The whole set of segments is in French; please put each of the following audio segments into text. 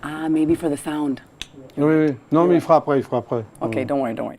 Ah, maybe for the sound. Oui, oui. Non, mais il fera après, Okay, don't worry, don't worry.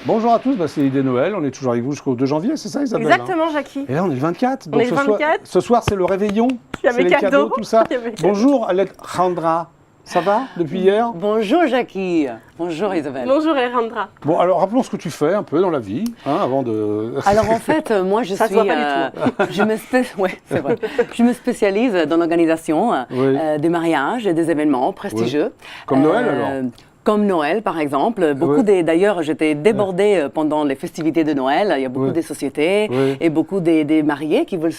Bonjour à tous, c'est l'idée Noël, on est toujours avec vous jusqu'au 2 janvier, c'est ça Isabelle? Exactement, Jackie. Et là on est le 24, On est le 24. Ce soir c'est le réveillon, Il y a c'est mes les cadeaux. tout ça. Il y a mes cadeaux. Bonjour Alejandra, ça va depuis hier? Bonjour Jackie. Bonjour Isabelle. Bonjour Alejandra. Bon alors rappelons ce que tu fais un peu dans la vie, avant de... Alors en fait, moi je Ça se suis, voit pas du c'est vrai. Je me spécialise dans l'organisation des mariages et des événements prestigieux. Comme Noël alors? Comme Noël, par exemple. D'ailleurs, j'étais débordée pendant les festivités de Noël. Il y a beaucoup des sociétés et beaucoup des mariés qui veulent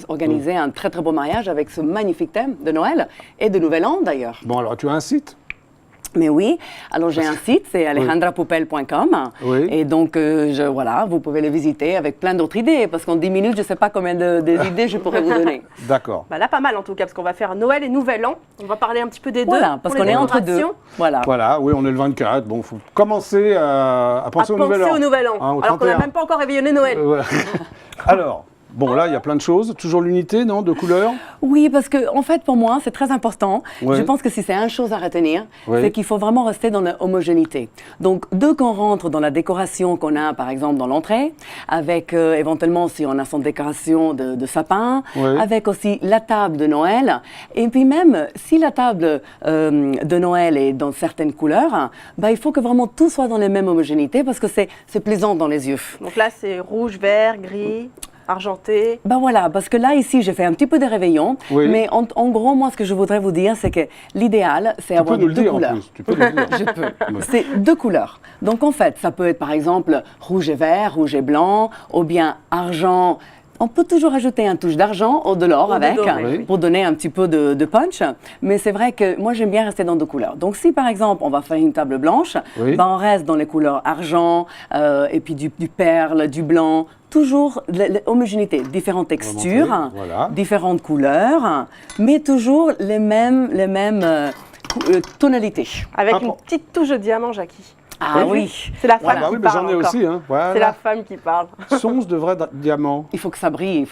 organiser un très très beau mariage avec ce magnifique thème de Noël et de Nouvel An d'ailleurs. Bon alors tu as un site? Mais oui, alors j'ai un site, c'est alejandrapoupel.com. Oui. Et donc, voilà, vous pouvez le visiter avec plein d'autres idées, parce qu'en 10 minutes, je ne sais pas combien d'idées je pourrais vous donner. D'accord. Là, pas mal en tout cas, parce qu'on va faire Noël et Nouvel An. On va parler un petit peu des deux. Voilà, parce qu'on est entre deux. Voilà. Voilà, oui, on est le 24, bon, il faut commencer à penser au Nouvel An. Au Nouvel An, Hein, au alors qu'on n'a 31. même pas encore réveillonné Noël. Voilà. Alors, bon là, il y a plein de choses, toujours l'unité, non, de couleurs? Oui, parce que en fait, pour moi, c'est très important. Ouais. Je pense que si c'est une chose à retenir, Ouais. c'est qu'il faut vraiment rester dans l'homogénéité. Donc, dès qu'on rentre dans la décoration qu'on a, par exemple, dans l'entrée, avec éventuellement, si on a son décoration de sapin, Ouais. avec aussi la table de Noël, et puis même, si la table de Noël est dans certaines couleurs, il faut que vraiment tout soit dans les mêmes homogénéités, parce que c'est plaisant dans les yeux. Donc là, c'est rouge, vert, gris, argenté. Voilà, parce que là, ici, j'ai fait un petit peu de réveillon, Oui. mais en gros, moi, ce que je voudrais vous dire, c'est que l'idéal, c'est Tu peux avoir nous le deux dire en couleurs. plus, tu peux nous le dire. Je peux. C'est deux couleurs. Donc, en fait, ça peut être, par exemple, rouge et vert, rouge et blanc, ou bien argent. On peut toujours ajouter une touche d'argent ou de l'or Ou de avec, doré, oui. pour donner un petit peu de punch. Mais c'est vrai que moi, j'aime bien rester dans deux couleurs. Donc, si par exemple, on va faire une table blanche, Oui. on reste dans les couleurs argent, et puis du perle, du blanc. Toujours l'homogénéité, différentes textures, montrer, voilà. différentes couleurs, mais toujours les mêmes tonalités. Avec Ah, une bon. petite touche de diamant, Jackie. Ah T'as vu oui. C'est la femme Ah bah qui oui, mais parle j'en ai encore. aussi, hein. Voilà. C'est la femme qui parle. Ce sont de vrais diamants. Il faut que ça brille,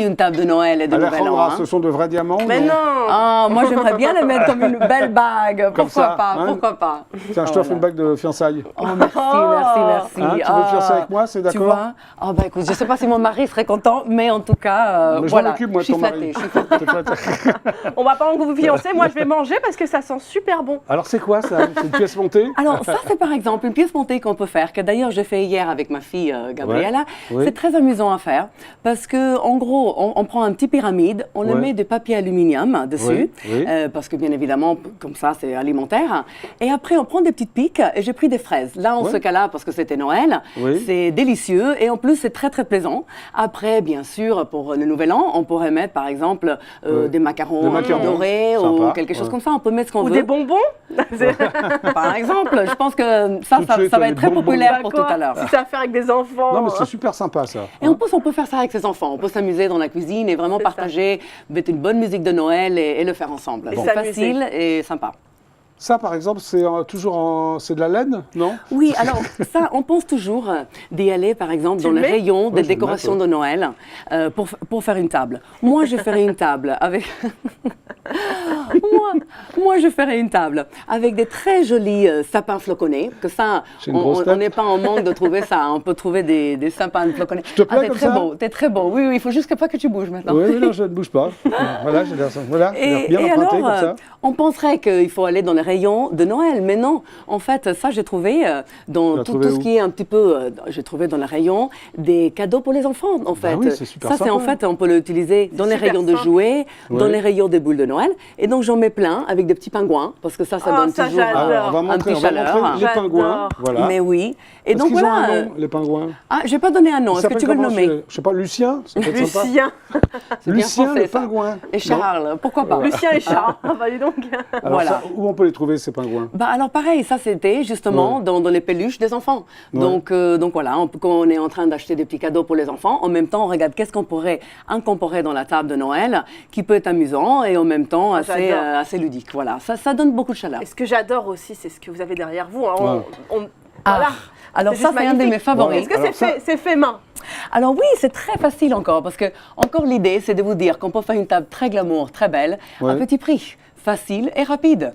une table de Noël et de Nouvel An. Alejandra, hein. ce sont de vrais diamants? Mais non. Ah, moi j'aimerais bien les mettre comme une belle bague. Comme Pourquoi ça, pas, hein. pourquoi pas. Tiens, je t'offre une bague de fiançailles. Oh, merci. Hein, tu veux te fiancer avec moi, c'est Tu d'accord? vois? Ah bah écoute, je sais pas si mon mari serait content, mais en tout cas, Mais je voilà. m'en occupe, moi, de je suis ton mari. flattée, je suis flattée. T'es flattée. On va pas en vous fiancer. Moi, je vais manger parce que ça sent super bon. Alors, c'est quoi ça? C'est une pièce montée? Alors ça, c'est par exemple une pièce montée qu'on peut faire, que d'ailleurs j'ai fait hier avec ma fille Gabriella. Ouais. Oui. C'est très amusant à faire parce que en gros, on prend un petit pyramide, on le Ouais. met de papier aluminium dessus, Oui. parce que bien évidemment, comme ça, c'est alimentaire. Et après, on prend des petites piques et j'ai pris des fraises. Là, en Ouais. ce cas-là, parce que c'était Noël, Oui. c'est délicieux et en plus, c'est très très plaisant. Après, bien sûr, pour le Nouvel An, on pourrait mettre par exemple Ouais. des macarons, Des macarons. dorés Sympa. ou quelque chose Ouais. comme ça. On peut mettre ce qu'on Ou veut. des bonbons. Par exemple, je pense que ça, Tout de ça, suite, ça va les être très bonbons. populaire Bah pour quoi, tout à l'heure. Si ça à faire avec des enfants. Non, mais c'est super sympa ça. Et en plus, on peut faire ça avec ses enfants. On peut s'amuser dans la cuisine et vraiment C'est ça. partager, mettre une bonne musique de Noël et le faire ensemble. Et C'est s'amuser. facile et sympa. Ça, par exemple, c'est c'est de la laine, non? Oui, alors ça, on pense toujours d'y aller, par exemple, dans le le mets rayon Ouais, des je le décorations mets, de Noël pour faire une table. Moi, je ferais une table avec... moi, je ferais une table avec des très jolis sapins floconnés. Que ça, J'ai une grosse on tête. n'est pas en manque de trouver ça. On peut trouver des sapins floconnés. te plais t'es comme très ça beau, t'es très beau. Oui, il faut juste pas que tu bouges maintenant. Oui, non, je ne bouge pas. Voilà, j'ai l'air bien Et emprunté alors, comme ça. on penserait qu'il faut aller dans les rayon de Noël. Mais non, en fait, ça, j'ai trouvé dans tout ce qui est un petit peu... j'ai trouvé dans le rayon des cadeaux pour les enfants, en fait. Oui, c'est super ça, c'est en fait, on peut l'utiliser dans les rayons de jouets, dans les rayons des boules de Noël. Et donc, j'en mets plein avec des petits pingouins, parce que ça donne toujours un petit chaleur. Les pingouins, voilà. Mais oui. Et donc, qu'ils voilà. ont un nom, les pingouins? Ah, j'ai pas donné un nom. Est-ce que tu veux le nommer? Je sais pas, Lucien? Lucien. Lucien, le pingouin. Et Charles, pourquoi pas? Lucien et Charles. Bah, dis donc. Alors, Voilà. où on peut les trouver, ces pingouins? Alors pareil, ça c'était justement dans les peluches des enfants. Donc voilà, quand on est en train d'acheter des petits cadeaux pour les enfants, en même temps on regarde qu'est-ce qu'on pourrait incorporer dans la table de Noël qui peut être amusant et en même temps assez ludique. Voilà, ça donne beaucoup de chaleur. Et ce que j'adore aussi, c'est ce que vous avez derrière vous. Hein. Voilà. Alors ça c'est un de mes favoris. Est-ce que c'est fait main? Alors oui, c'est très facile encore, parce que encore l'idée, c'est de vous dire qu'on peut faire une table très glamour, très belle, à petit prix, facile et rapide.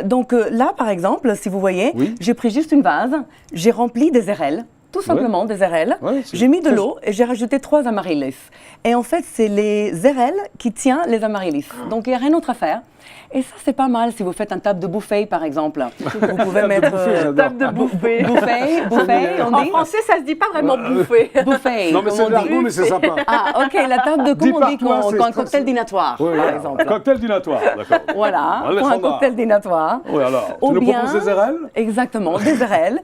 Donc là, par exemple, si vous voyez, j'ai pris juste une vase, j'ai rempli des érelles, tout simplement des érelles. J'ai mis de l'eau et j'ai rajouté 3 amaryllis. Et en fait, c'est les érelles qui tiennent les amaryllis. Donc il n'y a rien d'autre à faire. Et ça, c'est pas mal si vous faites un table de buffet, par exemple. Vous pouvez mettre... table de buffet. Buffet, on dit. En français, ça se dit pas vraiment buffet. Buffet. Non, mais c'est de l'argot, mais c'est sympa. Ah, ok, la table de, comment on dit, un cocktail dînatoire, par exemple. Cocktail dînatoire, d'accord. Voilà, pour un cocktail dînatoire. Oui, alors, tu nous proposes des érelles? Exactement, des érelles.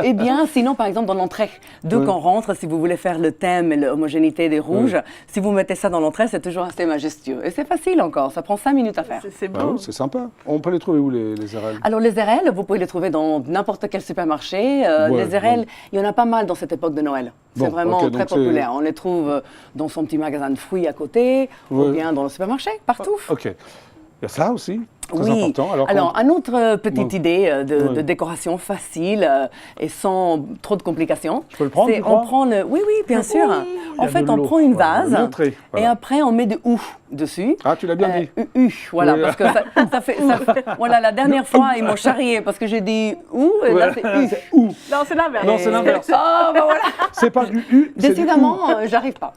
Et bien, sinon, par exemple, dans l'entrée, dès qu'on rentre, si vous voulez faire le thème et l'homogénéité des rouges, si vous mettez ça dans l'entrée, c'est toujours assez majestueux. Et c'est facile encore, ça prend 5 minutes à faire. C'est beau. C'est sympa. On peut les trouver où, les érelles? Alors, les érelles, vous pouvez les trouver dans n'importe quel supermarché. Les érelles, il y en a pas mal dans cette époque de Noël. C'est vraiment très populaire. On les trouve dans son petit magasin de fruits à côté, ou bien dans le supermarché, partout. Ok. Il y a ça aussi, très important. Alors une autre petite idée de décoration facile et sans trop de complications. Je peux le prendre, on prend Oui, bien sûr. En fait, on prend une vase et après on met de ou dessus. Ah, tu l'as bien dit. Voilà, parce que ça fait... Voilà, la dernière fois, ils m'ont charrié parce que j'ai dit ou, et là c'est u. Non, c'est l'inverse. Non, c'est l'inverse. Ah, ben voilà. C'est pas du u, Décidément, j'arrive pas.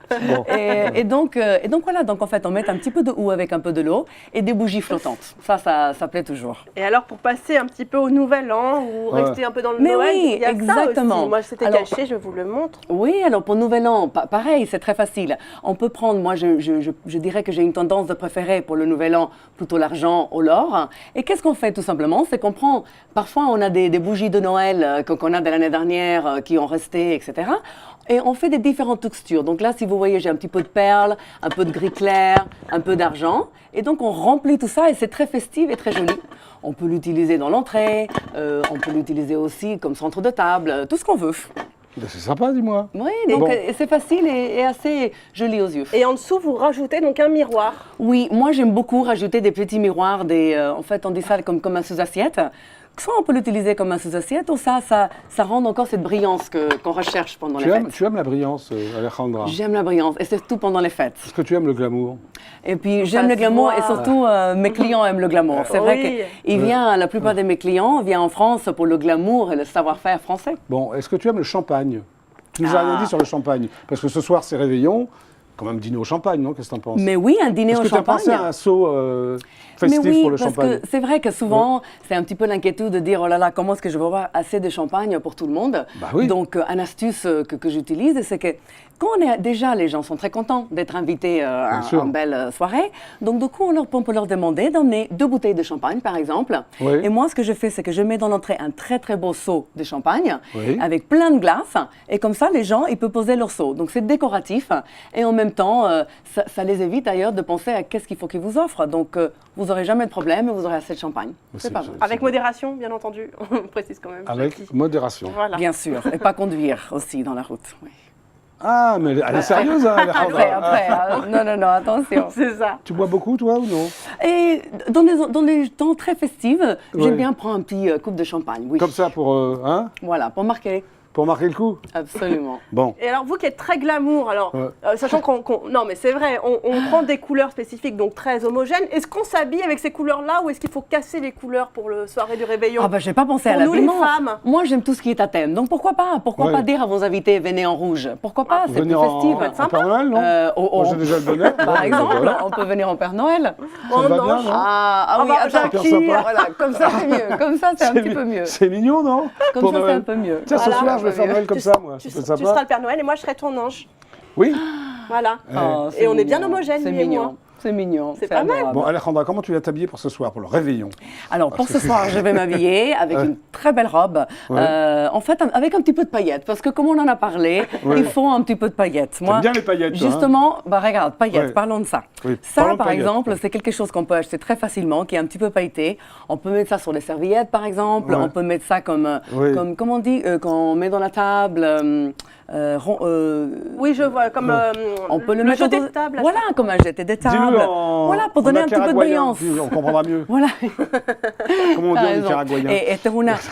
Et donc voilà, donc en fait, on met un petit peu de ou avec un peu de l'eau et des bougies flottantes. Ça plaît toujours. Et alors, pour passer un petit peu au Nouvel An ou rester un peu dans le Noël, il y a exactement. Ça aussi. Moi, c'était caché, je vous le montre. Oui, alors pour Nouvel An, pareil, c'est très facile. On peut prendre, moi, je dirais que j'ai une tendance de préférer pour le Nouvel An plutôt l'argent ou l'or. Et qu'est-ce qu'on fait tout simplement? C'est qu'on prend, parfois on a des bougies de Noël qu'on a de l'année dernière qui ont resté, etc. Et on fait des différentes textures. Donc là, si vous voyez, j'ai un petit peu de perles, un peu de gris clair, un peu d'argent. Et donc on remplit tout ça et c'est très festif et très joli. On peut l'utiliser dans l'entrée, on peut l'utiliser aussi comme centre de table, tout ce qu'on veut. C'est sympa, dis-moi. Oui, donc c'est facile et assez joli aux yeux. Et en dessous, vous rajoutez donc un miroir. Oui, moi j'aime beaucoup rajouter des petits miroirs, en fait on dit ça comme un sous-assiette. Soit on peut l'utiliser comme un sous-assiette, ou ça rend encore cette brillance qu'on recherche pendant les fêtes. Tu aimes la brillance, Alejandra? J'aime la brillance, et surtout pendant les fêtes. Est-ce que tu aimes le glamour? Et puis j'aime le glamour, et surtout mes clients aiment le glamour. C'est vrai que la plupart de mes clients viennent en France pour le glamour et le savoir-faire français. Bon, est-ce que tu aimes le champagne? Tu nous as rien dit sur le champagne, parce que ce soir c'est réveillon. Quand même dîner au champagne, non? Qu'est-ce que tu en penses? Mais oui, un dîner au champagne. Est-ce que tu as pensé à un saut festif pour le champagne? Parce que c'est vrai que souvent, c'est un petit peu l'inquiétude de dire, oh là là, comment est-ce que je vais avoir assez de champagne pour tout le monde? Donc, une astuce que j'utilise, c'est que quand déjà, les gens sont très contents d'être invités à une belle soirée. Donc, du coup, on peut leur demander d'emmener 2 bouteilles de champagne, par exemple. Et moi, ce que je fais, c'est que je mets dans l'entrée un très, très beau seau de champagne avec plein de glace. Et comme ça, les gens, ils peuvent poser leur seau. Donc, c'est décoratif. Et en même temps, ça les évite d'ailleurs de penser à qu'est-ce qu'il faut qu'ils vous offrent. Donc, vous n'aurez jamais de problème et vous aurez assez de champagne. C'est pas mal. Avec modération, bien entendu. On précise quand même. Avec modération. Voilà. Bien sûr. Et pas conduire aussi dans la route. Oui. Ah, mais elle est sérieuse, hein, Après. Non, attention. C'est ça. Tu bois beaucoup, toi, ou non? Et dans les temps très festifs, j'aime bien prendre un petit coupe de champagne. Oui. Comme ça, pour... Voilà, pour marquer. Pour marquer le coup. Absolument. Bon. Et alors, vous qui êtes très glamour, alors, sachant non, mais c'est vrai, on prend des couleurs spécifiques, donc très homogènes. Est-ce qu'on s'habille avec ces couleurs-là ou est-ce qu'il faut casser les couleurs pour le soirée du réveillon? Ah bah, j'ai pas pensé à Pour nous, les l'habillement. femmes. Moi, j'aime tout ce qui est à thème. Donc, pourquoi pas? Pourquoi pas dire à vos invités, venez en rouge? Pourquoi pas? C'est plus Venir festif. en Père Noël, non? Moi, j'ai déjà le bonheur. Par exemple, on peut venir en Père Noël. Ça va bien, non? Ah oui, bah, attends, voilà, comme ça c'est mieux. Comme ça, c'est un petit peu mieux. C'est mignon, non? Comme Pour ça, c'est Noël. un peu mieux. Tiens, ce soir, je vais faire Noël comme ça, moi. Tu C'est sympa. seras le Père Noël et moi, je serai ton ange. Oui. Voilà. Oh, Et on est bien mignon. homogènes, C'est lui et moi. mignon. C'est mignon. C'est pas mal. adorable. Bon, Alejandra, comment tu vas t'habiller pour ce soir, pour le réveillon? Alors, pour ce soir, je vais m'habiller avec une très belle robe, en fait, avec un petit peu de paillettes, parce que comme on en a parlé, il faut un petit peu de paillettes. T'aimes bien les paillettes, toi, hein? Justement, bah regarde, paillettes, parlons de ça. Oui, Ça, parlons de par paillettes. exemple, c'est quelque chose qu'on peut acheter très facilement, qui est un petit peu pailleté. On peut mettre ça sur les serviettes, par exemple. On peut mettre ça comme comment on dit, quand on met dans la table. Oui, je vois, comme on peut le mettre jeté dans- de table. Voilà, comme un jeté de table. Dis-le en... Voilà, pour donner en un petit peu de nicaraguayen, brillance. puis on comprendra mieux. Voilà. Comment on dit T'as en raison. nicaraguayen? Este es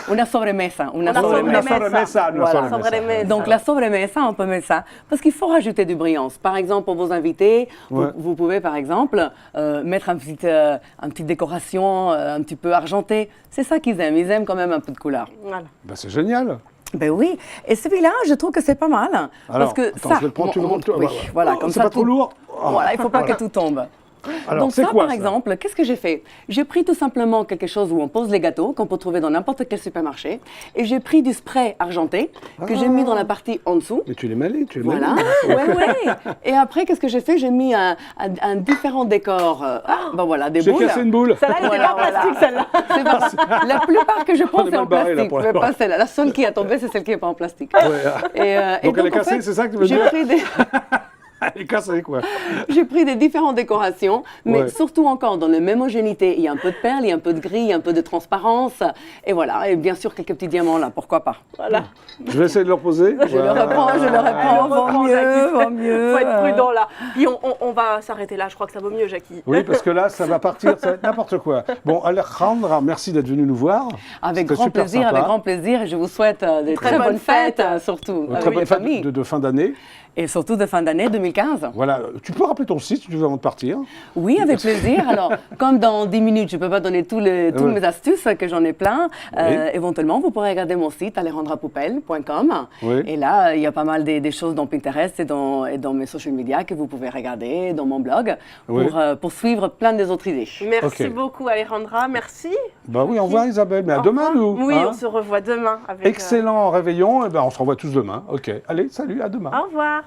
una sobremesa. Una Una sobremesa. sobremesa. Voilà. Sobremesa. Donc la sobremesa, on peut mettre ça, parce qu'il faut rajouter du brillance. Par exemple, pour vos invités, vous pouvez par exemple mettre une petite décoration un petit peu argentée. C'est ça qu'ils aiment. Ils aiment quand même un peu de couleur. Voilà. Ben, c'est génial. Ben oui. Et celui-là, je trouve que c'est pas mal. Alors, parce que attends, ça, je vais le prendre, tu le montes. oui, voilà, comme c'est ça. pas trop lourd. Voilà, il ne faut pas que tout tombe. Alors, Donc c'est ça, quoi, par ça exemple, qu'est-ce que j'ai fait? J'ai pris tout simplement quelque chose où on pose les gâteaux, qu'on peut trouver dans n'importe quel supermarché, et j'ai pris du spray argenté que j'ai mis dans la partie en dessous. Mais tu l'es mêlé, tu l'es Voilà, mêlé. ouais. Et après, qu'est-ce que j'ai fait? J'ai mis un différent décor. Ben voilà, des J'ai boules. cassé une boule. Celle-là, elle était pas en plastique, celle-là. C'est pas- La plupart que je On prends, est c'est en mal barré, là, plastique. pour Mais la pas celle-là. La seule qui est tombée, c'est celle qui n'est pas en plastique. Et Donc elle est en cassée, fait, c'est ça que tu veux j'ai dire? pris des... Elle est cassée, quoi. J'ai pris des différentes décorations, mais Ouais. surtout encore dans la même homogénéité. Il y a un peu de perles, il y a un peu de gris, il y a un peu de transparence. Et voilà, et bien sûr quelques petits diamants là, pourquoi pas. Voilà. Je vais essayer de le reposer. Je le reprends, vaut mieux, vaut mieux. Faut être prudent là. Puis on va s'arrêter là, je crois que ça vaut mieux, Jackie. Oui, parce que là, ça va partir, ça va être n'importe quoi. Bon, Alejandra, merci d'être venue nous voir. Avec C'était grand super plaisir, sympa. avec grand plaisir. Et je vous souhaite des très bonnes fêtes, surtout, Très avec bonne les fête familles. de fin d'année. Et surtout de fin d'année 2015. Voilà, tu peux rappeler ton site si tu veux avant de partir. Oui, avec plaisir. Alors, comme dans 10 minutes, je ne peux pas donner toutes mes astuces, que j'en ai plein, éventuellement, vous pourrez regarder mon site, alejandrapoupel.com. Oui. Et là, il y a pas mal des choses dans Pinterest et dans mes social media que vous pouvez regarder, dans mon blog, pour suivre plein des autres idées. Merci beaucoup, Alejandra. Merci. Bah oui, au revoir Isabelle. Mais à demain, nous. Oui, hein. on se revoit demain. Avec, Excellent réveillon. Et ben, on se revoit tous demain. Ok. Allez, salut, à demain. Au revoir.